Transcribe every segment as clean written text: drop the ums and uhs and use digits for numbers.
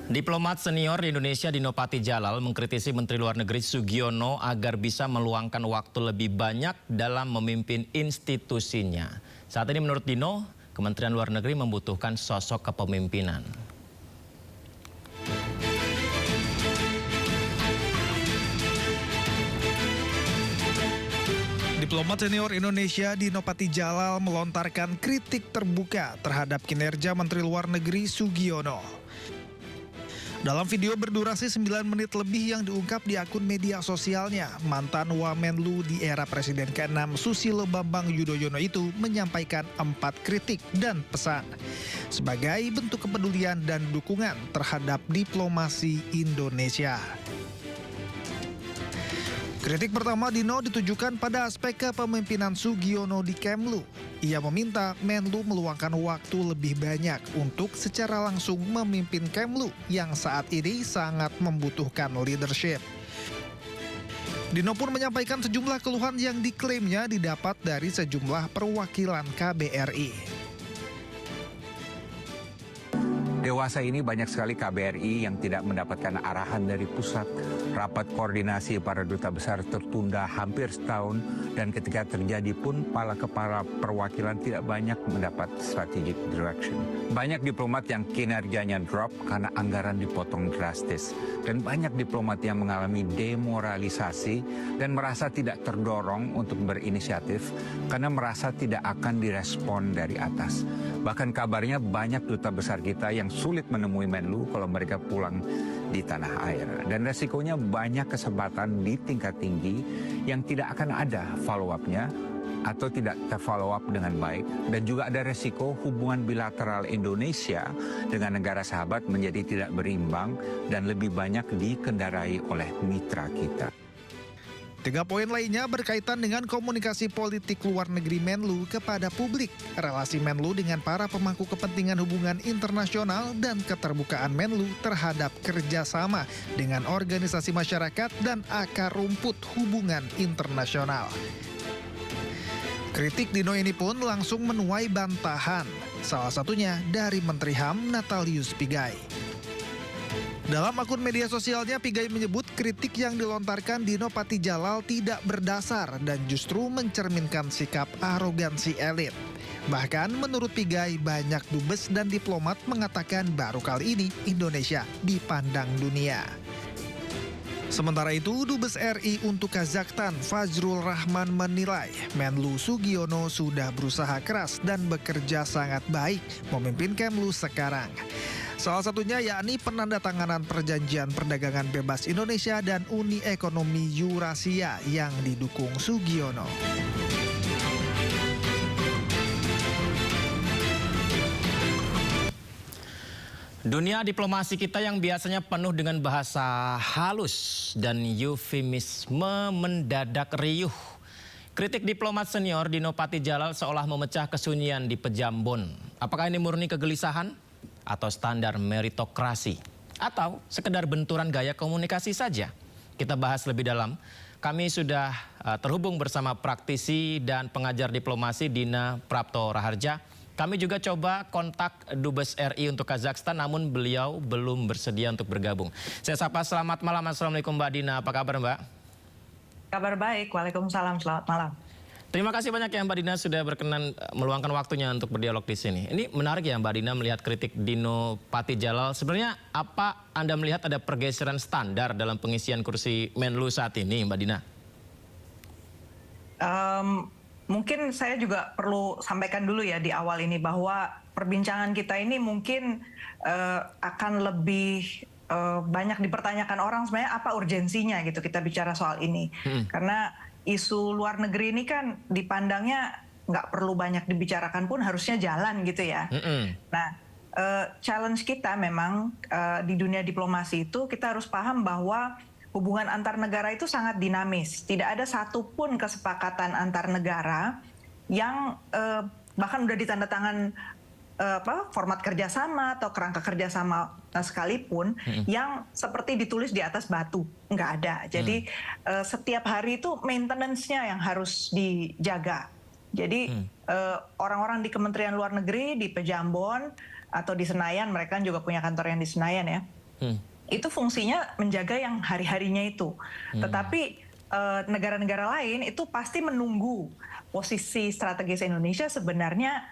Diplomat senior di Indonesia Dino Patijalal mengkritisi Menteri Luar Negeri Sugiono agar bisa meluangkan waktu lebih banyak dalam memimpin institusinya. Saat ini menurut Dino, Kementerian Luar Negeri membutuhkan sosok kepemimpinan. Diplomat senior Indonesia Dino Patijalal melontarkan kritik terbuka terhadap kinerja Menteri Luar Negeri Sugiono. Dalam video berdurasi 9 menit lebih yang diungkap di akun media sosialnya, mantan Wamenlu di era Presiden ke-6 Susilo Bambang Yudhoyono itu menyampaikan 4 kritik dan pesan sebagai bentuk kepedulian dan dukungan terhadap diplomasi Indonesia. Kritik pertama Dino ditujukan pada aspek kepemimpinan Sugiono di Kemlu. Ia meminta Menlu meluangkan waktu lebih banyak untuk secara langsung memimpin Kemlu yang saat ini sangat membutuhkan leadership. Dino pun menyampaikan sejumlah keluhan yang diklaimnya didapat dari sejumlah perwakilan KBRI. Dewasa ini banyak sekali KBRI yang tidak mendapatkan arahan dari pusat. Rapat koordinasi para duta besar tertunda hampir setahun dan ketika terjadi pun kepala perwakilan tidak banyak mendapat strategic direction. Banyak diplomat yang kinerjanya drop karena anggaran dipotong drastis. Dan banyak diplomat yang mengalami demoralisasi dan merasa tidak terdorong untuk berinisiatif karena merasa tidak akan direspon dari atas. Bahkan kabarnya banyak duta besar kita yang sulit menemui Menlu kalau mereka pulang di tanah air. Dan resikonya banyak kesempatan di tingkat tinggi yang tidak akan ada follow-up-nya atau tidak terfollow up dengan baik. Dan juga ada resiko hubungan bilateral Indonesia dengan negara sahabat menjadi tidak berimbang dan lebih banyak dikendarai oleh mitra kita. 3 poin lainnya berkaitan dengan komunikasi politik luar negeri Menlu kepada publik, relasi Menlu dengan para pemangku kepentingan hubungan internasional, dan keterbukaan Menlu terhadap kerjasama dengan organisasi masyarakat dan akar rumput hubungan internasional. Kritik Dino ini pun langsung menuai bantahan, salah satunya dari Menteri HAM Natalius Pigai. Dalam akun media sosialnya, Pigai menyebut kritik yang dilontarkan Dino Patijalal tidak berdasar dan justru mencerminkan sikap arogansi elit. Bahkan menurut Pigai, banyak dubes dan diplomat mengatakan baru kali ini Indonesia dipandang dunia. Sementara itu, Dubes RI untuk Kazakhstan Fazrul Rahman menilai Menlu Sugiono sudah berusaha keras dan bekerja sangat baik memimpin Kemlu sekarang. Salah satunya yakni penandatanganan perjanjian perdagangan bebas Indonesia dan Uni Ekonomi Eurasia yang didukung Sugiono. Dunia diplomasi kita yang biasanya penuh dengan bahasa halus dan eufemisme mendadak riuh. Kritik diplomat senior Dino Patijalal seolah memecah kesunyian di Pejambon. Apakah ini murni kegelisahan atau standar meritokrasi? Atau sekedar benturan gaya komunikasi saja? Kita bahas lebih dalam. Kami sudah terhubung bersama praktisi dan pengajar diplomasi Dina Prapto Raharja. Kami juga coba kontak Dubes RI untuk Kazakhstan, namun beliau belum bersedia untuk bergabung. Saya sapa, selamat malam. Assalamualaikum Mbak Dina, apa kabar Mbak? Kabar baik, waalaikumsalam, selamat malam. Terima kasih banyak ya Mbak Dina sudah berkenan meluangkan waktunya untuk berdialog di sini. Ini menarik ya Mbak Dina melihat kritik Dino Patijalal. Sebenarnya apa Anda melihat ada pergeseran standar dalam pengisian kursi Menlu saat ini Mbak Dina? Mungkin saya juga perlu sampaikan dulu ya di awal ini bahwa perbincangan kita ini mungkin akan lebih banyak dipertanyakan orang sebenarnya apa urgensinya gitu kita bicara soal ini. Karena isu luar negeri ini kan dipandangnya nggak perlu banyak dibicarakan pun harusnya jalan gitu ya. Nah, challenge kita memang di dunia diplomasi itu kita harus paham bahwa hubungan antar negara itu sangat dinamis. Tidak ada satupun kesepakatan antar negara yang bahkan udah ditandatangan format kerjasama atau kerangka kerjasama sekalipun yang seperti ditulis di atas batu. Nggak ada. Jadi setiap hari itu maintenance-nya yang harus dijaga. Jadi orang-orang di Kementerian Luar Negeri, di Pejambon, atau di Senayan, mereka juga punya kantor yang di Senayan ya. Itu fungsinya menjaga yang hari-harinya itu. Tetapi negara-negara lain itu pasti menunggu posisi strategis Indonesia sebenarnya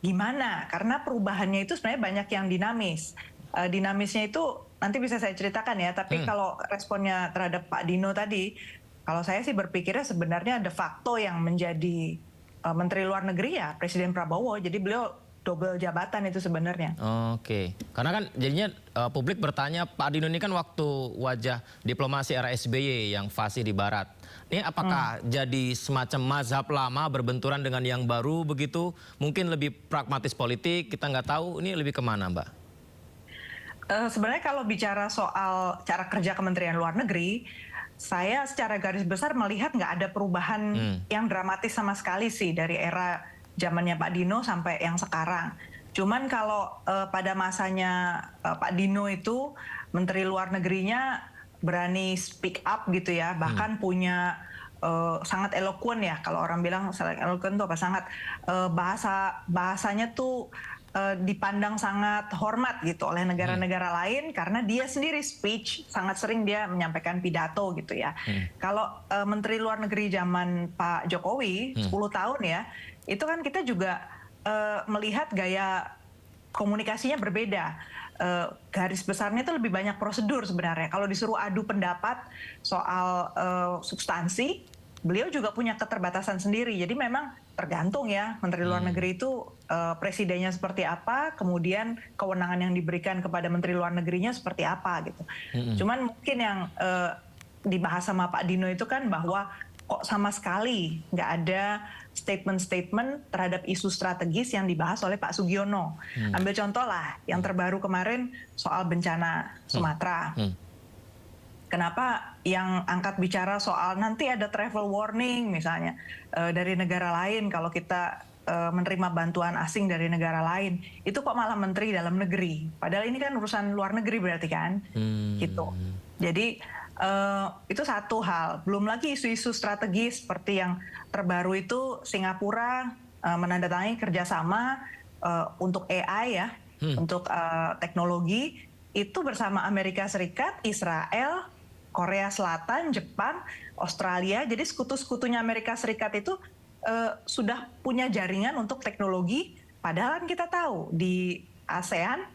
gimana, karena perubahannya itu sebenarnya banyak yang dinamis. Dinamisnya itu nanti bisa saya ceritakan ya, tapi kalau responnya terhadap Pak Dino tadi, kalau saya sih berpikirnya sebenarnya de facto yang menjadi Menteri Luar Negeri ya Presiden Prabowo, jadi beliau double jabatan itu sebenarnya. Oke, karena kan jadinya publik bertanya, Pak Dino ini kan waktu wajah diplomasi era SBY yang fasih di Barat. Ini apakah jadi semacam mazhab lama berbenturan dengan yang baru begitu? Mungkin lebih pragmatis politik, kita nggak tahu. Ini lebih kemana, Mbak? Sebenarnya kalau bicara soal cara kerja Kementerian Luar Negeri, saya secara garis besar melihat nggak ada perubahan yang dramatis sama sekali sih dari era zamannya Pak Dino sampai yang sekarang. Cuman kalau pada masanya Pak Dino itu Menteri Luar Negerinya berani speak up gitu ya, bahkan punya sangat eloquent ya, kalau orang bilang sangat eloquent itu apa, sangat bahasanya tuh dipandang sangat hormat gitu oleh negara-negara lain karena dia sendiri speech sangat sering dia menyampaikan pidato gitu ya. Kalau Menteri Luar Negeri zaman Pak Jokowi 10 tahun ya, itu kan kita juga melihat gaya komunikasinya berbeda. Garis besarnya itu lebih banyak prosedur sebenarnya. Kalau disuruh adu pendapat soal substansi, beliau juga punya keterbatasan sendiri. Jadi memang tergantung ya Menteri Luar Negeri itu presidennya seperti apa, kemudian kewenangan yang diberikan kepada Menteri Luar Negerinya seperti apa gitu. Cuman mungkin yang dibahas sama Pak Dino itu kan bahwa kok sama sekali nggak ada statement-statement terhadap isu strategis yang dibahas oleh Pak Sugiono. Ambil contoh lah, yang terbaru kemarin soal bencana Sumatera. Kenapa yang angkat bicara soal nanti ada travel warning misalnya dari negara lain kalau kita menerima bantuan asing dari negara lain, itu kok malah Menteri Dalam Negeri. Padahal ini kan urusan luar negeri berarti kan, gitu. Jadi itu satu hal. Belum lagi isu-isu strategis seperti yang terbaru itu Singapura menandatangani kerjasama untuk AI ya, untuk teknologi itu bersama Amerika Serikat, Israel, Korea Selatan, Jepang, Australia. Jadi sekutu-sekutunya Amerika Serikat itu sudah punya jaringan untuk teknologi. Padahal kan kita tahu di ASEAN,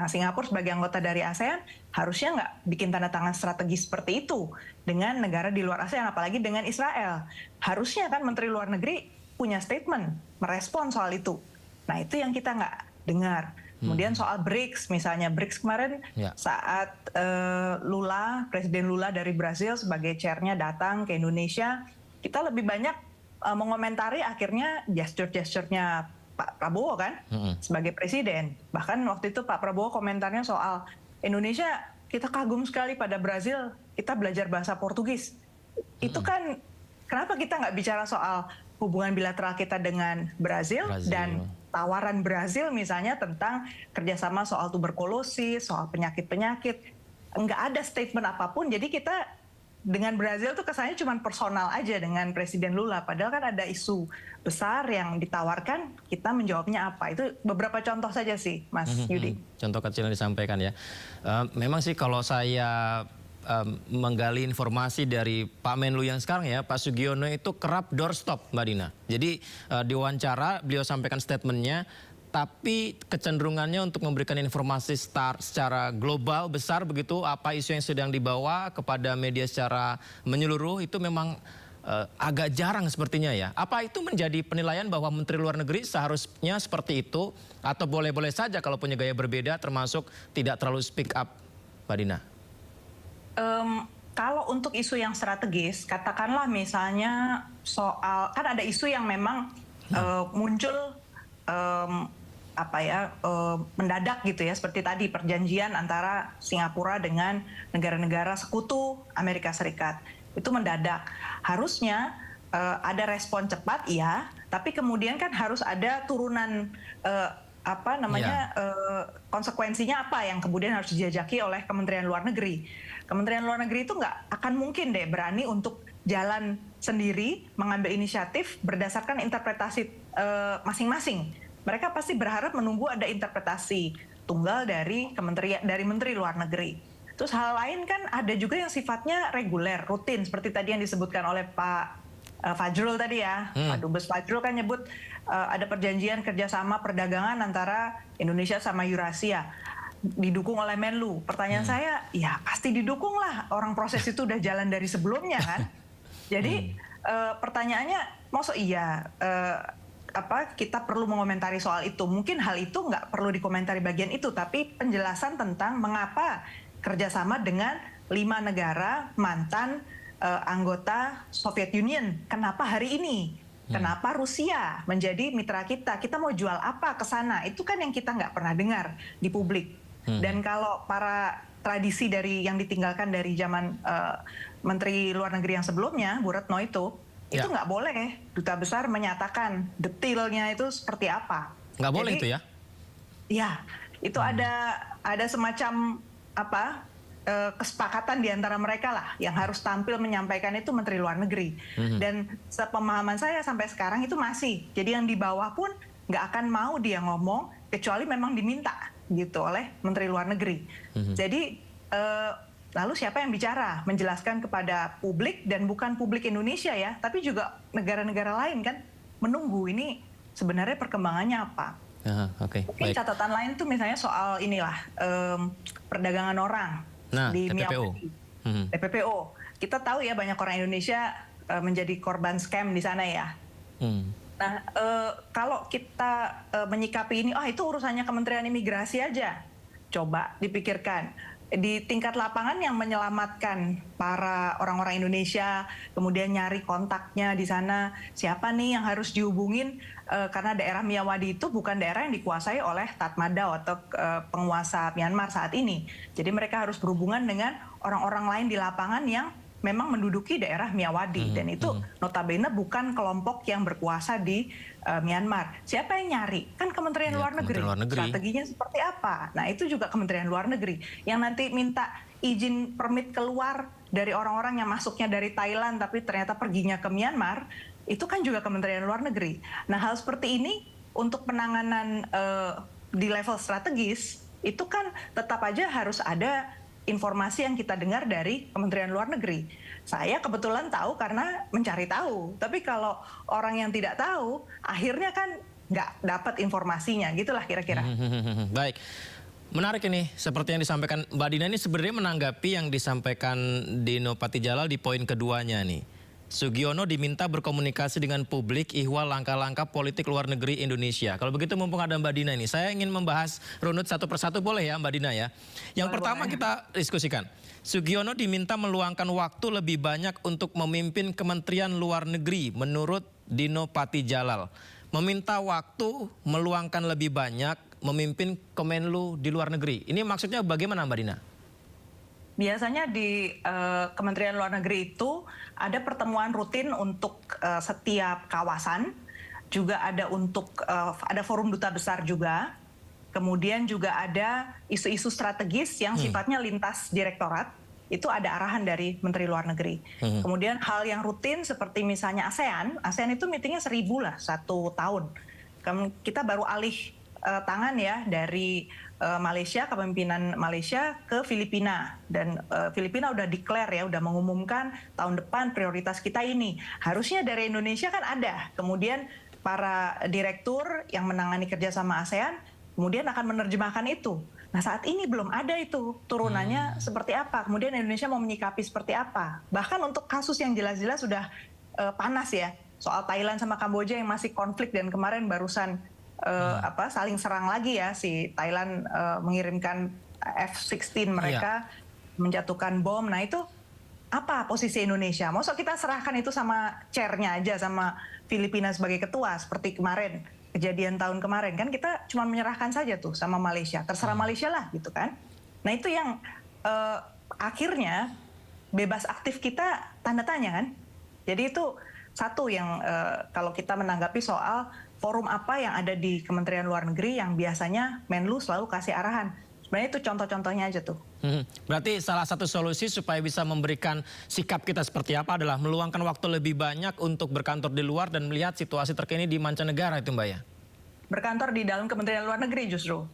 Singapura sebagai anggota dari ASEAN harusnya nggak bikin tanda tangan strategi seperti itu dengan negara di luar ASEAN, apalagi dengan Israel. Harusnya kan Menteri Luar Negeri punya statement, merespon soal itu. Nah itu yang kita nggak dengar. Kemudian soal BRICS, misalnya BRICS kemarin saat Presiden Lula dari Brasil sebagai chairnya datang ke Indonesia, kita lebih banyak mengomentari akhirnya gesture-gesturenya Pak Prabowo kan sebagai presiden. Bahkan waktu itu Pak Prabowo komentarnya soal Indonesia, kita kagum sekali pada Brazil, kita belajar bahasa Portugis. Itu kan kenapa kita nggak bicara soal hubungan bilateral kita dengan Brazil dan tawaran Brazil misalnya tentang kerjasama soal tuberkulosis, soal penyakit-penyakit. Nggak ada statement apapun, jadi kita dengan Brazil tuh kesannya cuma personal aja dengan Presiden Lula. Padahal kan ada isu besar yang ditawarkan, kita menjawabnya apa. Itu beberapa contoh saja sih, Mas Yudi. Contoh kecil yang disampaikan ya. Memang sih kalau saya menggali informasi dari Pak Menlu yang sekarang ya, Pak Sugiono itu kerap doorstop, Mbak Dina. Jadi diwawancara beliau sampaikan statementnya, tapi kecenderungannya untuk memberikan informasi secara global besar begitu, apa isu yang sedang dibawa kepada media secara menyeluruh itu memang agak jarang sepertinya ya. Apa itu menjadi penilaian bahwa Menteri Luar Negeri seharusnya seperti itu atau boleh-boleh saja kalau punya gaya berbeda termasuk tidak terlalu speak up, Mbak Dina? Kalau untuk isu yang strategis, katakanlah misalnya soal, kan ada isu yang memang muncul mendadak gitu ya, seperti tadi perjanjian antara Singapura dengan negara-negara sekutu Amerika Serikat. Itu mendadak. Harusnya ada respon cepat, iya, tapi kemudian kan harus ada turunan konsekuensinya apa yang kemudian harus dijajaki oleh Kementerian Luar Negeri. Kementerian Luar Negeri itu nggak akan mungkin deh berani untuk jalan sendiri mengambil inisiatif berdasarkan interpretasi masing-masing. Mereka pasti berharap menunggu ada interpretasi tunggal dari Menteri Luar Negeri. Terus hal lain kan ada juga yang sifatnya reguler, rutin, seperti tadi yang disebutkan oleh Pak Fajrul tadi ya. Pak Dubes Fajrul kan nyebut ada perjanjian kerjasama perdagangan antara Indonesia sama Eurasia. Didukung oleh Menlu. Pertanyaan saya, ya pasti didukung lah. Orang proses itu udah jalan dari sebelumnya kan. Jadi pertanyaannya, maksud iya kita perlu mengomentari soal itu. Mungkin hal itu nggak perlu dikomentari bagian itu, tapi penjelasan tentang mengapa kerjasama dengan 5 negara mantan anggota Soviet Union. Kenapa hari ini? Kenapa Rusia menjadi mitra kita? Kita mau jual apa ke sana? Itu kan yang kita nggak pernah dengar di publik. Dan kalau para tradisi dari yang ditinggalkan dari zaman Menteri Luar Negeri yang sebelumnya, Bu Retno itu nggak boleh duta besar menyatakan detailnya itu seperti apa. Nggak boleh itu ya? Ya, itu ada semacam kesepakatan di antara mereka lah yang harus tampil menyampaikan itu Menteri Luar Negeri. Dan sepemahaman saya sampai sekarang itu masih. Jadi yang di bawah pun nggak akan mau dia ngomong kecuali memang diminta gitu oleh Menteri Luar Negeri. Jadi lalu siapa yang bicara menjelaskan kepada publik, dan bukan publik Indonesia ya, tapi juga negara-negara lain kan menunggu ini sebenarnya perkembangannya apa. Mungkin catatan lain tuh misalnya soal perdagangan orang. Di TPPO. TPPO. Kita tahu ya banyak orang Indonesia menjadi korban scam di sana ya. Nah, kalau kita menyikapi ini, itu urusannya Kementerian Imigrasi aja. Coba dipikirkan. Di tingkat lapangan yang menyelamatkan para orang-orang Indonesia, kemudian nyari kontaknya di sana, siapa nih yang harus dihubungin, karena daerah Miyawadi itu bukan daerah yang dikuasai oleh Tatmadaw atau penguasa Myanmar saat ini. Jadi mereka harus berhubungan dengan orang-orang lain di lapangan yang memang menduduki daerah Miyawadi, dan itu notabene bukan kelompok yang berkuasa di Myanmar. Siapa yang nyari? Kan Kementerian Luar Negeri. Strateginya seperti apa? Nah, itu juga Kementerian Luar Negeri yang nanti minta izin permit keluar dari orang-orang yang masuknya dari Thailand tapi ternyata perginya ke Myanmar, itu kan juga Kementerian Luar Negeri. Nah, hal seperti ini untuk penanganan di level strategis itu kan tetap aja harus ada informasi yang kita dengar dari Kementerian Luar Negeri. Saya kebetulan tahu karena mencari tahu. Tapi kalau orang yang tidak tahu, akhirnya kan nggak dapat informasinya. Gitulah kira-kira. Baik. Menarik ini, seperti yang disampaikan Mbak Dina ini sebenarnya menanggapi yang disampaikan Dino Patijalal di poin keduanya nih. Sugiono diminta berkomunikasi dengan publik ihwal langkah-langkah politik luar negeri Indonesia. Kalau begitu mumpung ada Mbak Dina ini, saya ingin membahas runut satu persatu, boleh ya Mbak Dina ya? Yang pertama kita diskusikan. Sugiono diminta meluangkan waktu lebih banyak untuk memimpin Kementerian Luar Negeri menurut Dino Patijalal. Meminta waktu meluangkan lebih banyak memimpin Kemenlu di luar negeri. Ini maksudnya bagaimana Mbak Dina? Biasanya di Kementerian Luar Negeri itu ada pertemuan rutin untuk setiap kawasan, juga ada ada forum duta besar juga, kemudian juga ada isu-isu strategis yang sifatnya lintas direktorat, itu ada arahan dari Menteri Luar Negeri. Kemudian hal yang rutin seperti misalnya ASEAN itu meetingnya 1000 lah, 1 tahun. Kita baru alih tangan ya dari Malaysia, kepemimpinan Malaysia ke Filipina, dan Filipina udah declare ya, udah mengumumkan tahun depan prioritas kita ini. Harusnya dari Indonesia kan ada, kemudian para direktur yang menangani kerjasama ASEAN kemudian akan menerjemahkan itu. Nah, saat ini belum ada itu turunannya seperti apa, kemudian Indonesia mau menyikapi seperti apa. Bahkan untuk kasus yang jelas-jelas sudah panas ya, soal Thailand sama Kamboja yang masih konflik, dan kemarin barusan saling serang lagi ya, si Thailand mengirimkan F-16 mereka menjatuhkan bom. Nah, itu apa posisi Indonesia? Maksud kita serahkan itu sama chairnya aja, sama Filipina sebagai ketua seperti kemarin, kejadian tahun kemarin kan kita cuma menyerahkan saja tuh sama Malaysia, terserah Malaysia lah gitu kan. Nah, itu yang akhirnya bebas aktif kita tanda tanya kan. Jadi itu satu yang kalau kita menanggapi soal forum apa yang ada di Kementerian Luar Negeri yang biasanya Menlu selalu kasih arahan. Sebenarnya itu contoh-contohnya aja tuh. Berarti salah satu solusi supaya bisa memberikan sikap kita seperti apa adalah meluangkan waktu lebih banyak untuk berkantor di luar dan melihat situasi terkini di mancanegara itu Mbak ya? Berkantor di dalam Kementerian Luar Negeri justru.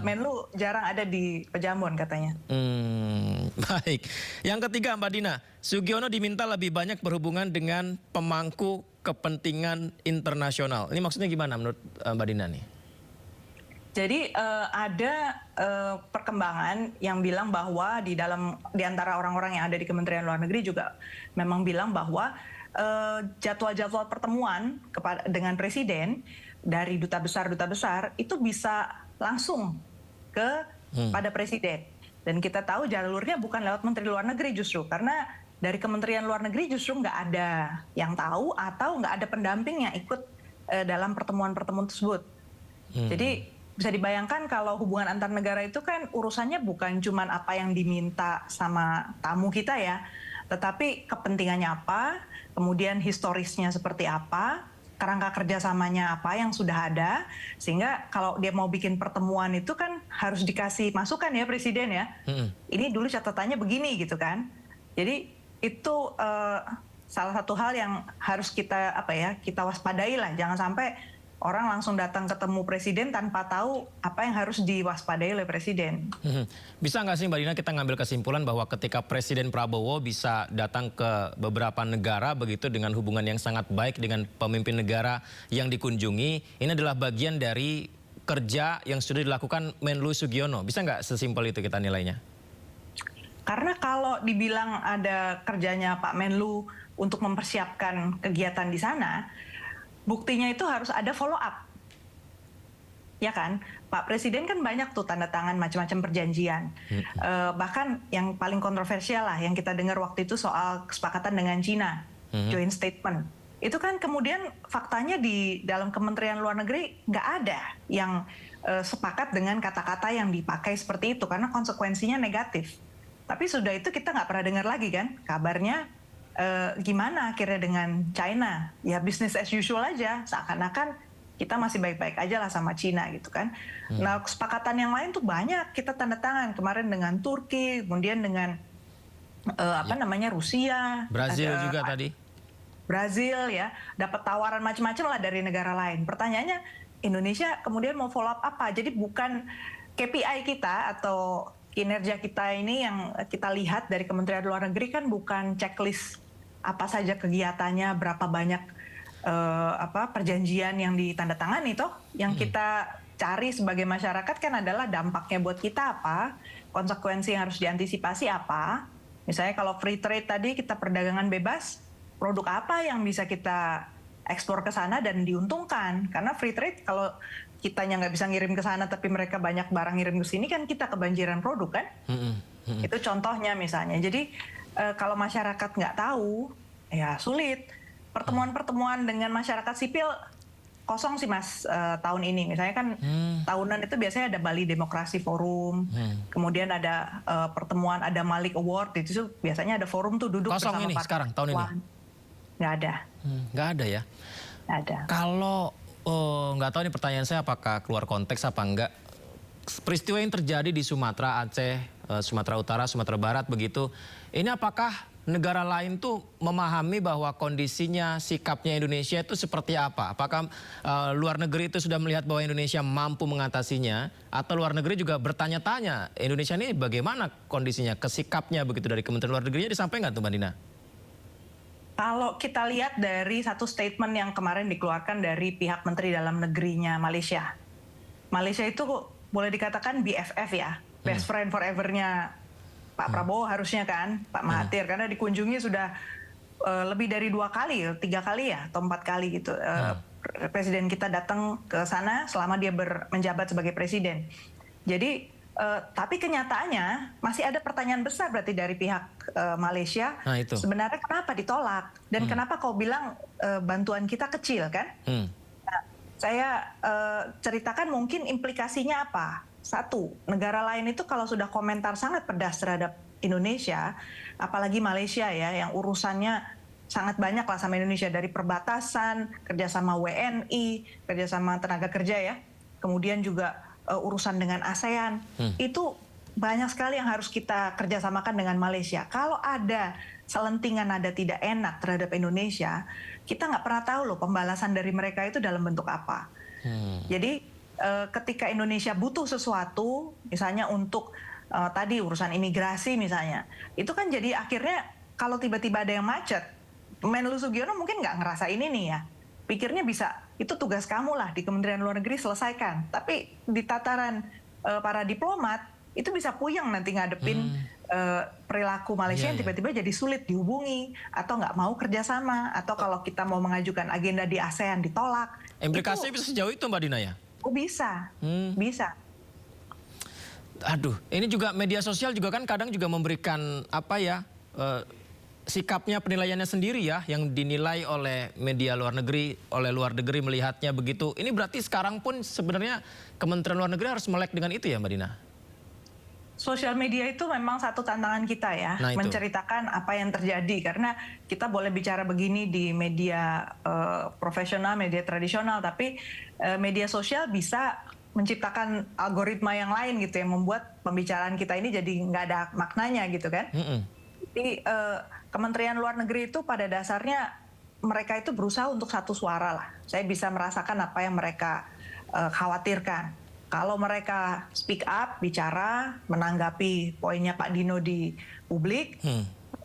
Menlu jarang ada di Pejambon katanya. Baik. Yang ketiga Mbak Dina, Sugiono diminta lebih banyak berhubungan dengan pemangku kepentingan internasional. Ini maksudnya gimana menurut Mbak Dina nih? Jadi ada perkembangan yang bilang bahwa di antara orang-orang yang ada di Kementerian Luar Negeri juga memang bilang bahwa jadwal-jadwal pertemuan dengan presiden dari duta besar itu bisa langsung pada presiden. Dan kita tahu jalurnya bukan lewat Menteri Luar Negeri justru, karena dari Kementerian Luar Negeri justru nggak ada yang tahu atau nggak ada pendamping yang ikut dalam pertemuan-pertemuan tersebut. Jadi bisa dibayangkan kalau hubungan antar negara itu kan urusannya bukan cuma apa yang diminta sama tamu kita ya, tetapi kepentingannya apa, kemudian historisnya seperti apa, kerangka kerjasamanya apa yang sudah ada, sehingga kalau dia mau bikin pertemuan itu kan harus dikasih masukan ya Presiden ya. Ini dulu catatannya begini gitu kan. Jadi itu salah satu hal yang harus kita kita waspadai lah, jangan sampai orang langsung datang ketemu presiden tanpa tahu apa yang harus diwaspadai oleh presiden. Bisa nggak sih Mbak Dina kita ngambil kesimpulan bahwa ketika Presiden Prabowo bisa datang ke beberapa negara begitu dengan hubungan yang sangat baik dengan pemimpin negara yang dikunjungi, ini adalah bagian dari kerja yang sudah dilakukan Menlu Sugiono. Bisa nggak sesimpel itu kita nilainya? Karena kalau dibilang ada kerjanya Pak Menlu untuk mempersiapkan kegiatan di sana, buktinya itu harus ada follow up. Ya kan? Pak Presiden kan banyak tuh tanda tangan macam-macam perjanjian. Bahkan yang paling kontroversial lah yang kita dengar waktu itu soal kesepakatan dengan Cina, joint statement. Itu kan kemudian faktanya di dalam Kementerian Luar Negeri nggak ada yang sepakat dengan kata-kata yang dipakai seperti itu karena konsekuensinya negatif. Tapi sudah itu kita nggak pernah dengar lagi kan kabarnya. Gimana akhirnya dengan China? Ya business as usual aja, seakan-akan kita masih baik-baik aja lah sama China gitu kan. Nah kesepakatan yang lain tuh banyak kita tanda tangan kemarin dengan Turki, kemudian dengan Rusia, Brazil juga tadi. Brazil ya, dapat tawaran macam-macam lah dari negara lain. Pertanyaannya Indonesia kemudian mau follow up apa? Jadi bukan KPI kita atau kinerja kita ini yang kita lihat dari Kementerian Luar Negeri kan bukan checklist apa saja kegiatannya, berapa banyak perjanjian yang ditandatangani toh. Yang kita cari sebagai masyarakat kan adalah dampaknya buat kita apa, konsekuensi yang harus diantisipasi apa. Misalnya kalau free trade tadi kita perdagangan bebas, produk apa yang bisa kita ekspor ke sana dan diuntungkan. Karena free trade kalau kitanya nggak bisa ngirim ke sana tapi mereka banyak barang ngirim ke sini kan kita kebanjiran produk kan. Itu contohnya misalnya. Jadi kalau masyarakat nggak tahu, ya sulit. Pertemuan-pertemuan dengan masyarakat sipil kosong sih Mas tahun ini. Misalnya kan tahunan itu biasanya ada Bali Demokrasi Forum, kemudian ada pertemuan, ada Malik Award, itu biasanya ada forum tuh duduk kosong bersama ini sekarang tahun ini? Nggak ada. Nggak ada ya? Nggak ada. Kalau nggak tahu nih pertanyaan saya apakah keluar konteks apa enggak. Peristiwa yang terjadi di Sumatera, Aceh, Sumatera Utara, Sumatera Barat begitu. Ini apakah negara lain tuh memahami bahwa kondisinya, sikapnya Indonesia itu seperti apa? Apakah luar negeri itu sudah melihat bahwa Indonesia mampu mengatasinya? Atau luar negeri juga bertanya-tanya, Indonesia ini bagaimana kondisinya, kesikapnya begitu dari Kementerian Luar Negerinya disampaikan tuh Mbak Dina? Kalau kita lihat dari satu statement yang kemarin dikeluarkan dari pihak Menteri Dalam Negerinya Malaysia. Malaysia itu boleh dikatakan BFF ya, best friend forever-nya Pak Prabowo harusnya kan, Pak Mahathir, karena dikunjungi sudah lebih dari 2 kali, 3 kali ya, atau 4 kali gitu. Presiden kita datang ke sana selama dia menjabat sebagai presiden. Jadi, tapi kenyataannya masih ada pertanyaan besar berarti dari pihak Malaysia. Nah, itu. Sebenarnya kenapa ditolak? Dan kenapa kau bilang bantuan kita kecil kan? Nah, saya ceritakan mungkin implikasinya apa. Satu, negara lain itu kalau sudah komentar sangat pedas terhadap Indonesia, apalagi Malaysia ya, yang urusannya sangat banyak lah sama Indonesia, dari perbatasan, kerjasama WNI, kerjasama tenaga kerja ya, kemudian juga urusan dengan ASEAN, itu banyak sekali yang harus kita kerjasamakan dengan Malaysia. Kalau ada selentingan nada tidak enak terhadap Indonesia, kita nggak pernah tahu loh pembalasan dari mereka itu dalam bentuk apa. Jadi ketika Indonesia butuh sesuatu, misalnya untuk tadi urusan imigrasi misalnya, itu kan jadi akhirnya kalau tiba-tiba ada yang macet, Menlu Sugiono mungkin nggak ngerasa ini nih ya, pikirnya bisa itu tugas kamu lah di Kementerian Luar Negeri selesaikan, tapi di tataran para diplomat itu bisa puyeng nanti ngadepin perilaku Malaysia yang tiba-tiba jadi sulit dihubungi atau nggak mau kerjasama, atau kalau kita mau mengajukan agenda di ASEAN ditolak. Implikasinya bisa sejauh itu Mbak Dina ya? Oh bisa, bisa. Aduh, ini juga media sosial juga kan kadang juga memberikan apa ya, sikapnya, penilaiannya sendiri ya, yang dinilai oleh media luar negeri, oleh luar negeri melihatnya begitu. Ini berarti sekarang pun sebenarnya Kementerian Luar Negeri harus melek dengan itu ya Mbak Dina? Sosial media itu memang satu tantangan kita ya, Nah, itu. menceritakan apa yang terjadi. Karena kita boleh bicara begini di media profesional, media tradisional, tapi media sosial bisa menciptakan algoritma yang lain gitu, yang membuat pembicaraan kita ini jadi nggak ada maknanya gitu kan. Jadi Kementerian Luar Negeri itu pada dasarnya mereka itu berusaha untuk satu suara lah. Saya bisa merasakan apa yang mereka khawatirkan. Kalau mereka speak up, bicara, menanggapi poinnya Pak Dino di publik,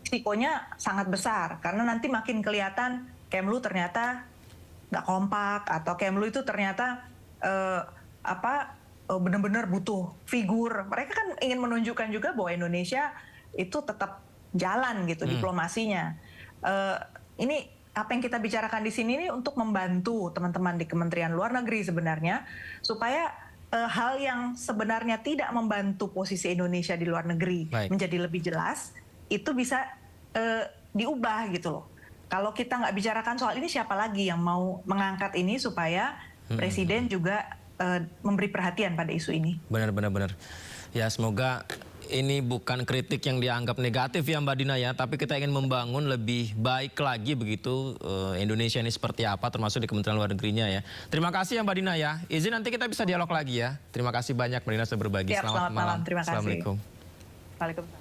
risikonya sangat besar. Karena nanti makin kelihatan Kemlu ternyata nggak kompak, atau Kemlu itu ternyata benar-benar butuh figur. Mereka kan ingin menunjukkan juga bahwa Indonesia itu tetap jalan gitu diplomasinya. Ini apa yang kita bicarakan di sini ini untuk membantu teman-teman di Kementerian Luar Negeri sebenarnya, supaya hal yang sebenarnya tidak membantu posisi Indonesia di luar negeri menjadi lebih jelas, itu bisa diubah gitu loh. Kalau kita nggak bicarakan soal ini, siapa lagi yang mau mengangkat ini supaya Presiden juga memberi perhatian pada isu ini. Benar. Ya semoga ini bukan kritik yang dianggap negatif ya Mbak Dina ya, tapi kita ingin membangun lebih baik lagi begitu Indonesia ini seperti apa, termasuk di Kementerian Luar Negerinya ya. Terima kasih ya Mbak Dina ya. Izin nanti kita bisa dialog lagi ya. Terima kasih banyak Mbak Dina sudah berbagi. Selamat malam. Terima kasih. Assalamualaikum. Waalaikumsalam.